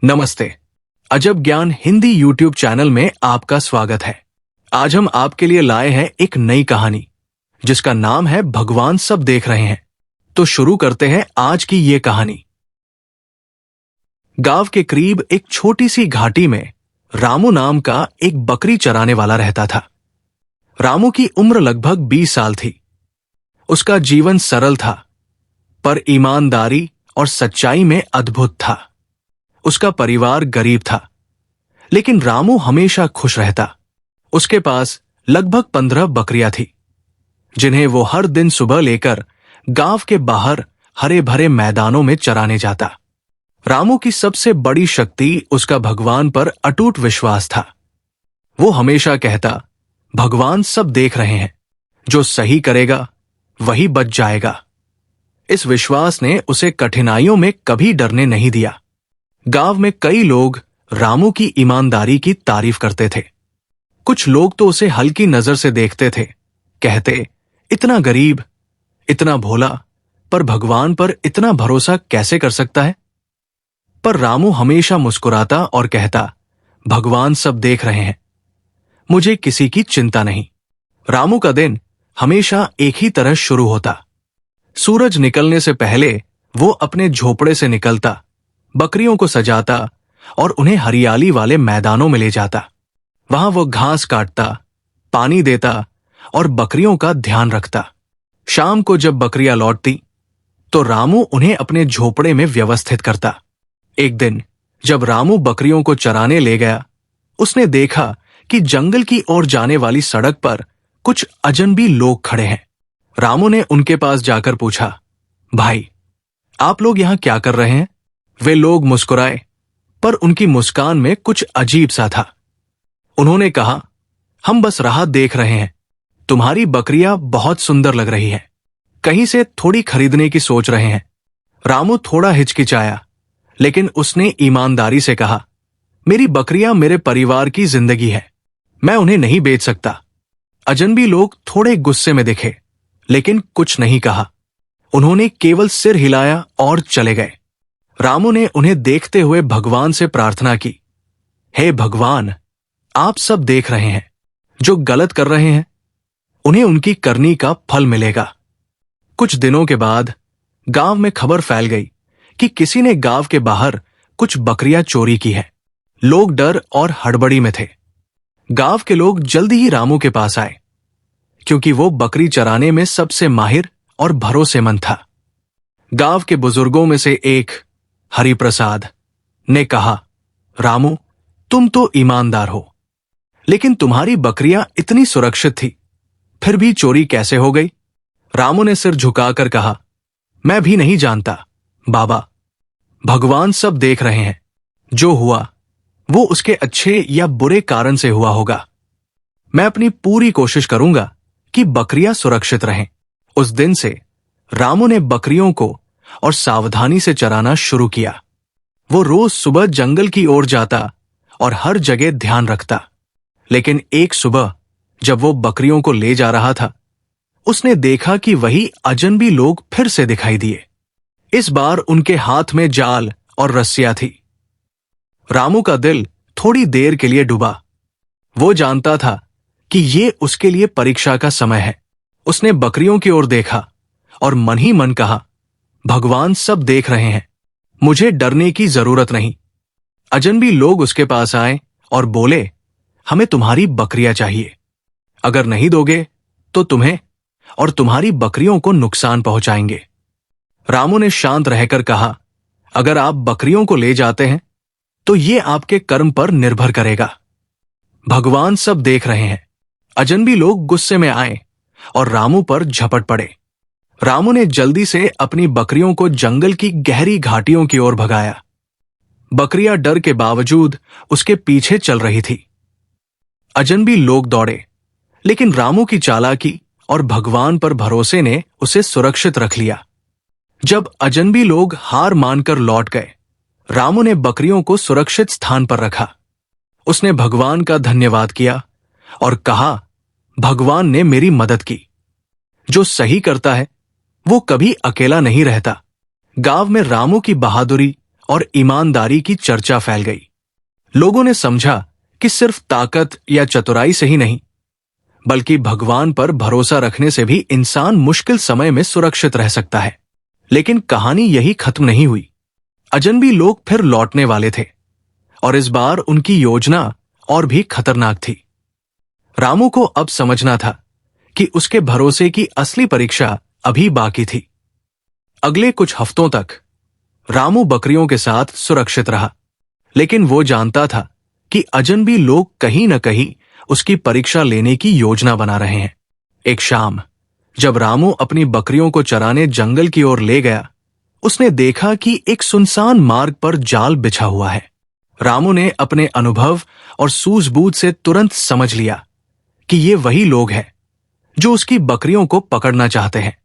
नमस्ते। अजब ज्ञान हिंदी यूट्यूब चैनल में आपका स्वागत है। आज हम आपके लिए लाए हैं एक नई कहानी जिसका नाम है भगवान सब देख रहे हैं। तो शुरू करते हैं आज की ये कहानी। गांव के करीब एक छोटी सी घाटी में रामू नाम का एक बकरी चराने वाला रहता था। रामू की उम्र लगभग 20 साल थी। उसका जीवन सरल था, पर ईमानदारी और सच्चाई में अद्भुत था। उसका परिवार गरीब था, लेकिन रामू हमेशा खुश रहता। उसके पास लगभग 15 बकरियां थी, जिन्हें वो हर दिन सुबह लेकर गांव के बाहर हरे भरे मैदानों में चराने जाता। रामू की सबसे बड़ी शक्ति उसका भगवान पर अटूट विश्वास था। वो हमेशा कहता, भगवान सब देख रहे हैं, जो सही करेगा वही बच जाएगा। इस विश्वास ने उसे कठिनाइयों में कभी डरने नहीं दिया। गांव में कई लोग रामू की ईमानदारी की तारीफ करते थे। कुछ लोग तो उसे हल्की नजर से देखते थे, कहते, इतना गरीब, इतना भोला, पर भगवान पर इतना भरोसा कैसे कर सकता है। पर रामू हमेशा मुस्कुराता और कहता, भगवान सब देख रहे हैं, मुझे किसी की चिंता नहीं। रामू का दिन हमेशा एक ही तरह शुरू होता। सूरज निकलने से पहले वो अपने झोपड़े से निकलता, बकरियों को सजाता और उन्हें हरियाली वाले मैदानों में ले जाता। वहां वो घास काटता, पानी देता और बकरियों का ध्यान रखता। शाम को जब बकरियां लौटती तो रामू उन्हें अपने झोपड़े में व्यवस्थित करता। एक दिन जब रामू बकरियों को चराने ले गया, उसने देखा कि जंगल की ओर जाने वाली सड़क पर कुछ अजनबी लोग खड़े हैं। रामू ने उनके पास जाकर पूछा, भाई, आप लोग यहां क्या कर रहे हैं? वे लोग मुस्कुराए, पर उनकी मुस्कान में कुछ अजीब सा था। उन्होंने कहा, हम बस राह देख रहे हैं। तुम्हारी बकरियां बहुत सुंदर लग रही हैं, कहीं से थोड़ी खरीदने की सोच रहे हैं। रामू थोड़ा हिचकिचाया, लेकिन उसने ईमानदारी से कहा, मेरी बकरियां मेरे परिवार की जिंदगी है, मैं उन्हें नहीं बेच सकता। अजनबी लोग थोड़े गुस्से में दिखे, लेकिन कुछ नहीं कहा। उन्होंने केवल सिर हिलाया और चले गए। रामू ने उन्हें देखते हुए भगवान से प्रार्थना की, हे भगवान, आप सब देख रहे हैं। जो गलत कर रहे हैं उन्हें उनकी करनी का फल मिलेगा। कुछ दिनों के बाद गांव में खबर फैल गई कि किसी ने गांव के बाहर कुछ बकरियां चोरी की हैं। लोग डर और हड़बड़ी में थे। गांव के लोग जल्दी ही रामू के पास आए, क्योंकि वो बकरी चराने में सबसे माहिर और भरोसेमंद था। गांव के बुजुर्गों में से एक, हरिप्रसाद, ने कहा, रामू, तुम तो ईमानदार हो, लेकिन तुम्हारी बकरियां इतनी सुरक्षित थी, फिर भी चोरी कैसे हो गई? रामू ने सिर झुकाकर कहा, मैं भी नहीं जानता बाबा, भगवान सब देख रहे हैं। जो हुआ वो उसके अच्छे या बुरे कारण से हुआ होगा। मैं अपनी पूरी कोशिश करूंगा कि बकरियां सुरक्षित रहें। उस दिन से रामू ने बकरियों को और सावधानी से चराना शुरू किया। वो रोज सुबह जंगल की ओर जाता और हर जगह ध्यान रखता। लेकिन एक सुबह जब वो बकरियों को ले जा रहा था, उसने देखा कि वही अजनबी लोग फिर से दिखाई दिए। इस बार उनके हाथ में जाल और रस्सियां थी। रामू का दिल थोड़ी देर के लिए डूबा। वो जानता था कि ये उसके लिए परीक्षा का समय है। उसने बकरियों की ओर देखा और मन ही मन कहा, भगवान सब देख रहे हैं, मुझे डरने की जरूरत नहीं। अजनबी लोग उसके पास आए और बोले, हमें तुम्हारी बकरियां चाहिए। अगर नहीं दोगे तो तुम्हें और तुम्हारी बकरियों को नुकसान पहुंचाएंगे। रामू ने शांत रहकर कहा, अगर आप बकरियों को ले जाते हैं तो ये आपके कर्म पर निर्भर करेगा। भगवान सब देख रहे हैं। अजनबी लोग गुस्से में आए और रामू पर झपट पड़े। रामू ने जल्दी से अपनी बकरियों को जंगल की गहरी घाटियों की ओर भगाया। बकरियां डर के बावजूद उसके पीछे चल रही थी। अजनबी लोग दौड़े, लेकिन रामू की चालाकी और भगवान पर भरोसे ने उसे सुरक्षित रख लिया। जब अजनबी लोग हार मानकर लौट गए, रामू ने बकरियों को सुरक्षित स्थान पर रखा। उसने भगवान का धन्यवाद किया और कहा, भगवान ने मेरी मदद की। जो सही करता है वो कभी अकेला नहीं रहता। गांव में रामू की बहादुरी और ईमानदारी की चर्चा फैल गई। लोगों ने समझा कि सिर्फ ताकत या चतुराई से ही नहीं, बल्कि भगवान पर भरोसा रखने से भी इंसान मुश्किल समय में सुरक्षित रह सकता है। लेकिन कहानी यही खत्म नहीं हुई। अजनबी लोग फिर लौटने वाले थे और इस बार उनकी योजना और भी खतरनाक थी। रामू को अब समझना था कि उसके भरोसे की असली परीक्षा अभी बाकी थी। अगले कुछ हफ्तों तक रामू बकरियों के साथ सुरक्षित रहा, लेकिन वो जानता था कि अजनबी लोग कहीं न कहीं उसकी परीक्षा लेने की योजना बना रहे हैं। एक शाम जब रामू अपनी बकरियों को चराने जंगल की ओर ले गया, उसने देखा कि एक सुनसान मार्ग पर जाल बिछा हुआ है। रामू ने अपने अनुभव और सूझबूझ से तुरंत समझ लिया कि ये वही लोग हैं जो उसकी बकरियों को पकड़ना चाहते हैं।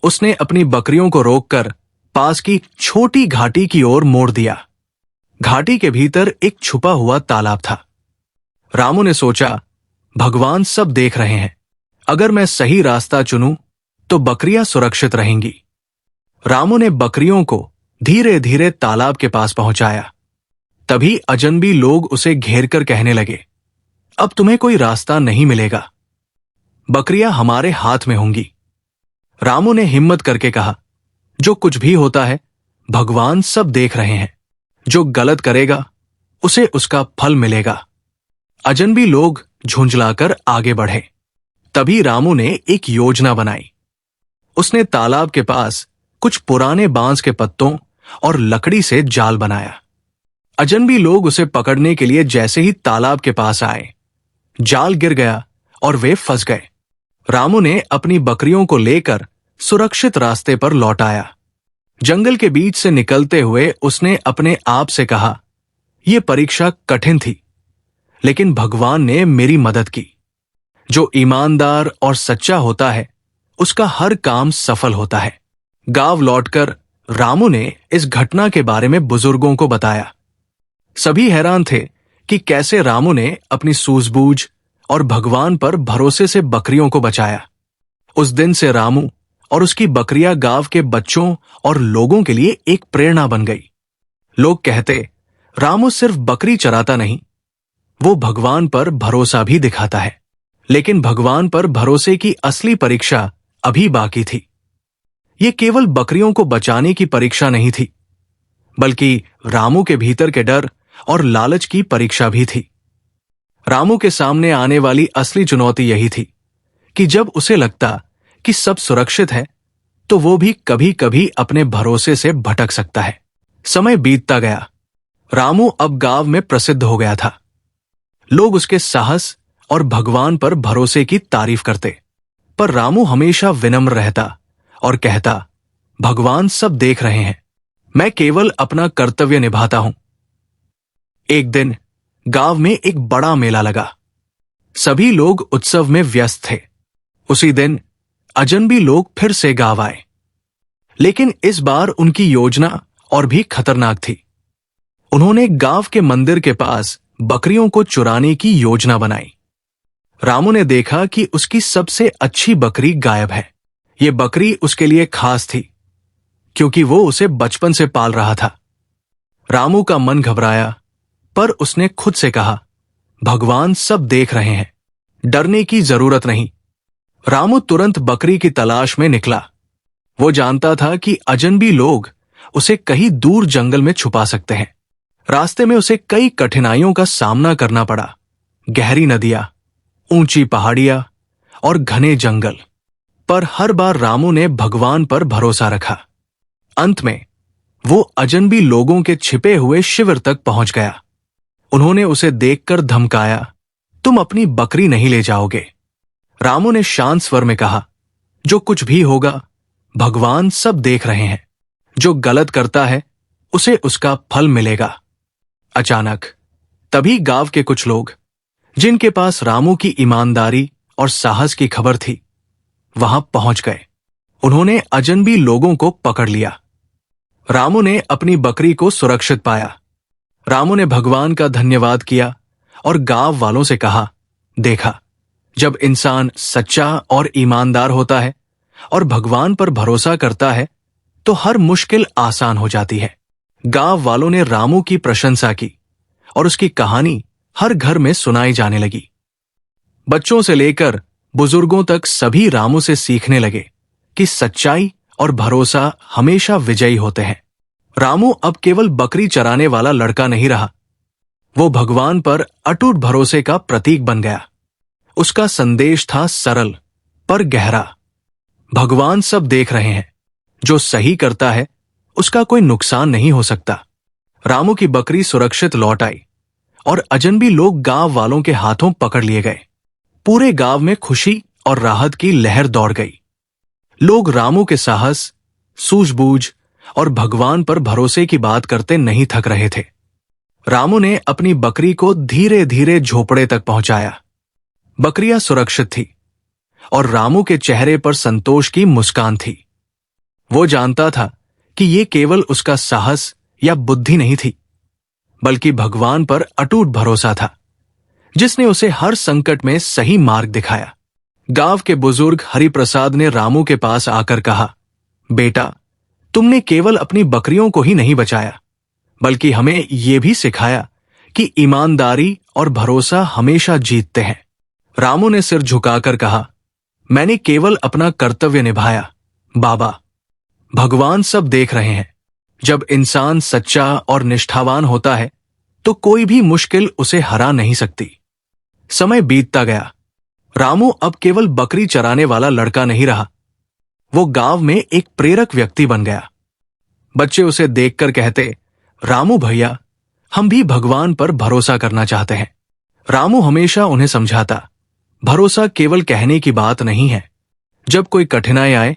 उसने अपनी बकरियों को रोककर पास की छोटी घाटी की ओर मोड़ दिया। घाटी के भीतर एक छुपा हुआ तालाब था। रामू ने सोचा, भगवान सब देख रहे हैं, अगर मैं सही रास्ता चुनूं तो बकरियां सुरक्षित रहेंगी। रामू ने बकरियों को धीरे धीरे तालाब के पास पहुंचाया। तभी अजनबी लोग उसे घेरकर कहने लगे, अब तुम्हें कोई रास्ता नहीं मिलेगा, बकरियां हमारे हाथ में होंगी। रामू ने हिम्मत करके कहा, जो कुछ भी होता है भगवान सब देख रहे हैं, जो गलत करेगा उसे उसका फल मिलेगा। अजनबी लोग झुंझलाकर आगे बढ़े। तभी रामू ने एक योजना बनाई। उसने तालाब के पास कुछ पुराने बांस के पत्तों और लकड़ी से जाल बनाया। अजनबी लोग उसे पकड़ने के लिए जैसे ही तालाब के पास आए, जाल गिर गया और वे फंस गए। रामू ने अपनी बकरियों को लेकर सुरक्षित रास्ते पर लौट आया। जंगल के बीच से निकलते हुए उसने अपने आप से कहा, यह परीक्षा कठिन थी, लेकिन भगवान ने मेरी मदद की। जो ईमानदार और सच्चा होता है उसका हर काम सफल होता है। गांव लौटकर रामू ने इस घटना के बारे में बुजुर्गों को बताया। सभी हैरान थे कि कैसे रामू ने अपनी सूझबूझ और भगवान पर भरोसे से बकरियों को बचाया। उस दिन से रामू और उसकी बकरियां गांव के बच्चों और लोगों के लिए एक प्रेरणा बन गई। लोग कहते, रामू सिर्फ बकरी चराता नहीं, वो भगवान पर भरोसा भी दिखाता है। लेकिन भगवान पर भरोसे की असली परीक्षा अभी बाकी थी। ये केवल बकरियों को बचाने की परीक्षा नहीं थी, बल्कि रामू के भीतर के डर और लालच की परीक्षा भी थी। रामू के सामने आने वाली असली चुनौती यही थी कि जब उसे लगता कि सब सुरक्षित है, तो वो भी कभी कभी अपने भरोसे से भटक सकता है। समय बीतता गया। रामू अब गांव में प्रसिद्ध हो गया था। लोग उसके साहस और भगवान पर भरोसे की तारीफ करते, पर रामू हमेशा विनम्र रहता और कहता, भगवान सब देख रहे हैं, मैं केवल अपना कर्तव्य निभाता हूं। एक दिन गांव में एक बड़ा मेला लगा। सभी लोग उत्सव में व्यस्त थे। उसी दिन अजनबी लोग फिर से गांव आए, लेकिन इस बार उनकी योजना और भी खतरनाक थी। उन्होंने गांव के मंदिर के पास बकरियों को चुराने की योजना बनाई। रामू ने देखा कि उसकी सबसे अच्छी बकरी गायब है। ये बकरी उसके लिए खास थी, क्योंकि वो उसे बचपन से पाल रहा था। रामू का मन घबराया, पर उसने खुद से कहा, भगवान सब देख रहे हैं, डरने की जरूरत नहीं। रामू तुरंत बकरी की तलाश में निकला। वो जानता था कि अजनबी लोग उसे कहीं दूर जंगल में छुपा सकते हैं। रास्ते में उसे कई कठिनाइयों का सामना करना पड़ा। गहरी नदियां, ऊंची पहाड़ियां और घने जंगल, पर हर बार रामू ने भगवान पर भरोसा रखा। अंत में वो अजनबी लोगों के छिपे हुए शिविर तक पहुंच गया। उन्होंने उसे देखकर धमकाया, तुम अपनी बकरी नहीं ले जाओगे। रामू ने शांत स्वर में कहा, जो कुछ भी होगा भगवान सब देख रहे हैं, जो गलत करता है उसे उसका फल मिलेगा। अचानक तभी गांव के कुछ लोग, जिनके पास रामू की ईमानदारी और साहस की खबर थी, वहां पहुंच गए। उन्होंने अजनबी लोगों को पकड़ लिया। रामू ने अपनी बकरी को सुरक्षित पाया। रामू ने भगवान का धन्यवाद किया और गांव वालों से कहा, देखा, जब इंसान सच्चा और ईमानदार होता है और भगवान पर भरोसा करता है, तो हर मुश्किल आसान हो जाती है। गांव वालों ने रामू की प्रशंसा की और उसकी कहानी हर घर में सुनाई जाने लगी। बच्चों से लेकर बुजुर्गों तक सभी रामू से सीखने लगे कि सच्चाई और भरोसा हमेशा विजयी होते हैं। रामू अब केवल बकरी चराने वाला लड़का नहीं रहा, वो भगवान पर अटूट भरोसे का प्रतीक बन गया। उसका संदेश था सरल पर गहरा। भगवान सब देख रहे हैं, जो सही करता है उसका कोई नुकसान नहीं हो सकता। रामू की बकरी सुरक्षित लौट आई और अजनबी लोग गांव वालों के हाथों पकड़ लिए गए। पूरे गांव में खुशी और राहत की लहर दौड़ गई। लोग रामू के साहस, सूझबूझ और भगवान पर भरोसे की बात करते नहीं थक रहे थे। रामू ने अपनी बकरी को धीरे धीरे झोपड़े तक पहुंचाया। बकरियां सुरक्षित थी और रामू के चेहरे पर संतोष की मुस्कान थी। वो जानता था कि ये केवल उसका साहस या बुद्धि नहीं थी, बल्कि भगवान पर अटूट भरोसा था, जिसने उसे हर संकट में सही मार्ग दिखाया। गांव के बुजुर्ग हरिप्रसाद ने रामू के पास आकर कहा, बेटा, तुमने केवल अपनी बकरियों को ही नहीं बचाया, बल्कि हमें यह भी सिखाया कि ईमानदारी और भरोसा हमेशा जीतते हैं। रामू ने सिर झुकाकर कहा, मैंने केवल अपना कर्तव्य निभाया बाबा। भगवान सब देख रहे हैं। जब इंसान सच्चा और निष्ठावान होता है तो कोई भी मुश्किल उसे हरा नहीं सकती। समय बीतता गया। रामू अब केवल बकरी चराने वाला लड़का नहीं रहा, वो गांव में एक प्रेरक व्यक्ति बन गया। बच्चे उसे देखकर कहते, रामू भैया, हम भी भगवान पर भरोसा करना चाहते हैं। रामू हमेशा उन्हें समझाता, भरोसा केवल कहने की बात नहीं है। जब कोई कठिनाई आए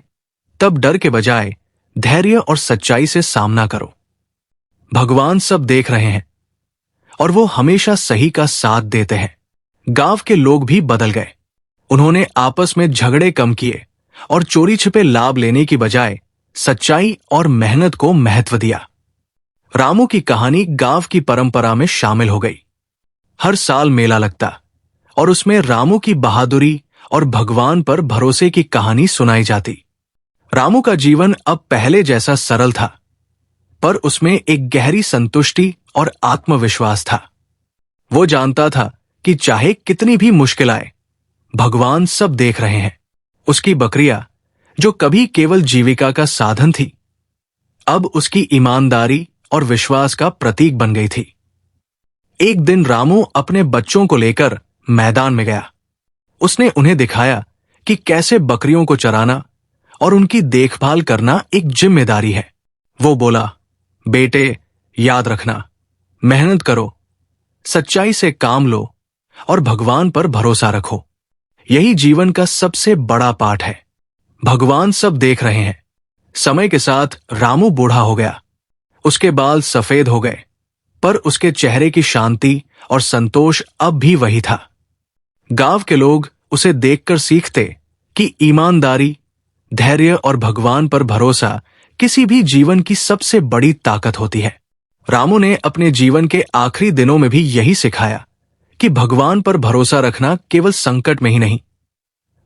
तब डर के बजाय धैर्य और सच्चाई से सामना करो। भगवान सब देख रहे हैं और वो हमेशा सही का साथ देते हैं। गांव के लोग भी बदल गए। उन्होंने आपस में झगड़े कम किए और चोरी छिपे लाभ लेने की बजाय सच्चाई और मेहनत को महत्व दिया। रामू की कहानी गांव की परंपरा में शामिल हो गई। हर साल मेला लगता और उसमें रामू की बहादुरी और भगवान पर भरोसे की कहानी सुनाई जाती। रामू का जीवन अब पहले जैसा सरल था, पर उसमें एक गहरी संतुष्टि और आत्मविश्वास था। वो जानता था कि चाहे कितनी भी मुश्किल आए, भगवान सब देख रहे हैं। उसकी बकरियां, जो कभी केवल जीविका का साधन थी, अब उसकी ईमानदारी और विश्वास का प्रतीक बन गई थी। एक दिन रामू अपने बच्चों को लेकर मैदान में गया। उसने उन्हें दिखाया कि कैसे बकरियों को चराना और उनकी देखभाल करना एक जिम्मेदारी है। वो बोला, बेटे, याद रखना, मेहनत करो, सच्चाई से काम लो और भगवान पर भरोसा रखो। यही जीवन का सबसे बड़ा पाठ है। भगवान सब देख रहे हैं। समय के साथ रामू बूढ़ा हो गया। उसके बाल सफेद हो गए, पर उसके चेहरे की शांति और संतोष अब भी वही था। गांव के लोग उसे देखकर सीखते कि ईमानदारी, धैर्य और भगवान पर भरोसा किसी भी जीवन की सबसे बड़ी ताकत होती है। रामू ने अपने जीवन के आखिरी दिनों में भी यही सिखाया कि भगवान पर भरोसा रखना केवल संकट में ही नहीं,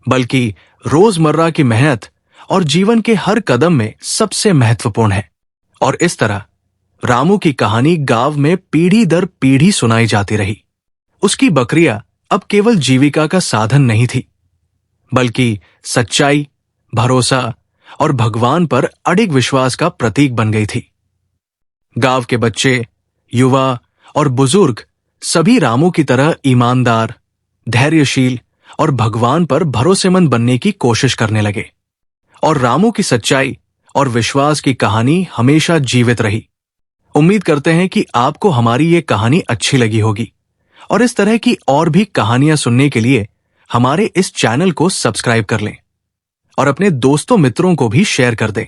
बल्कि रोजमर्रा की मेहनत और जीवन के हर कदम में सबसे महत्वपूर्ण है। और इस तरह रामू की कहानी गांव में पीढ़ी दर पीढ़ी सुनाई जाती रही। उसकी बकरियां अब केवल जीविका का साधन नहीं थी, बल्कि सच्चाई, भरोसा और भगवान पर अडिग विश्वास का प्रतीक बन गई थी। गांव के बच्चे, युवा और बुजुर्ग सभी रामू की तरह ईमानदार, धैर्यशील और भगवान पर भरोसेमंद बनने की कोशिश करने लगे। और रामू की सच्चाई और विश्वास की कहानी हमेशा जीवित रही। उम्मीद करते हैं कि आपको हमारी ये कहानी अच्छी लगी होगी और इस तरह की और भी कहानियां सुनने के लिए हमारे इस चैनल को सब्सक्राइब कर लें और अपने दोस्तों मित्रों को भी शेयर कर दें।